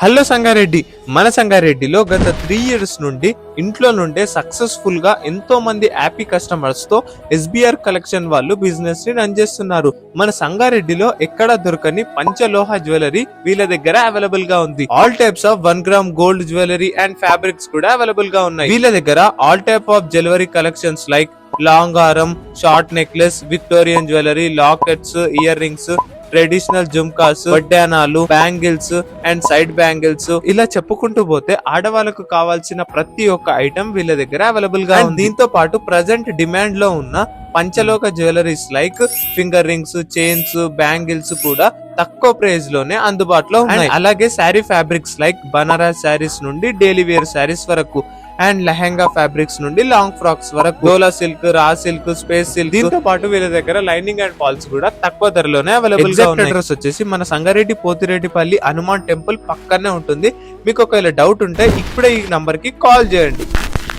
Hello Sangareddy. మన సంగారెడ్డిలో గత 3 years నుండి ఇంట్లో నుండే సక్సెస్ఫుల్ గా ఎంతో మంది హ్యాపీ కస్టమర్స్ తో ఎస్బిఆర్ కలెక్షన్ వాళ్ళు బిజినెస్ ని రన్ చేస్తున్నారు. మన సంగారెడ్డిలో ఎక్కడ దొరకని పంచలోహ జ్యువెలరీ వీళ్ళ దగ్గర అవైలబుల్ గా ఉంది. All types of 1 gram gold jewellery and fabrics కూడా అవైలబుల్ గా ఉన్నాయి. వీళ్ళ దగ్గర all type of jewellery collections like long హారం, short necklace, Victorian jewellery, lockets, earrings, traditional జుమ్కాస్, వడ్డానాలు, బ్యాంగిల్స్ అండ్ సైడ్ బ్యాంగిల్స్, ఇలా చెప్పుకుంటూ పోతే ఆడవాళ్ళకు కావాల్సిన ప్రతి ఒక్క ఐటమ్ వీళ్ళ దగ్గర అవైలబుల్ గా ఉంది. దీంతో పాటు ప్రజెంట్ డిమాండ్ లో ఉన్న పంచలోక jewelleries like finger rings, chains, bangles కూడా తక్కువ ప్రైస్ లోనే అందుబాటులో ఉన్నాయి. అలాగే శారీ ఫ్యాబ్రిక్స్ లైక్ బనారస్ శారీస్ నుండి డైలీ వేర్ శారీస్ వరకు అండ్ లెహంగా ఫ్యాబ్రిక్స్ నుండి లాంగ్ ఫ్రాక్స్ వరకు, డోలా silk, raw silk, space silk, దీంతో పాటు వీళ్ళ దగ్గర లైనింగ్ అండ్ ఫాల్స్ కూడా తక్కువ ధరలోనే అవైలబుల్ గా ఉన్నాయి. అడ్రస్ వచ్చేసి మన సంగారెడ్డి పోతిరెడ్డిపల్లి హనుమాన్ టెంపుల్ పక్కనే ఉంటుంది. మీకు ఒకవేళ డౌట్ ఉంటే ఇప్పుడే ఈ నంబర్ కి కాల్ చేయండి.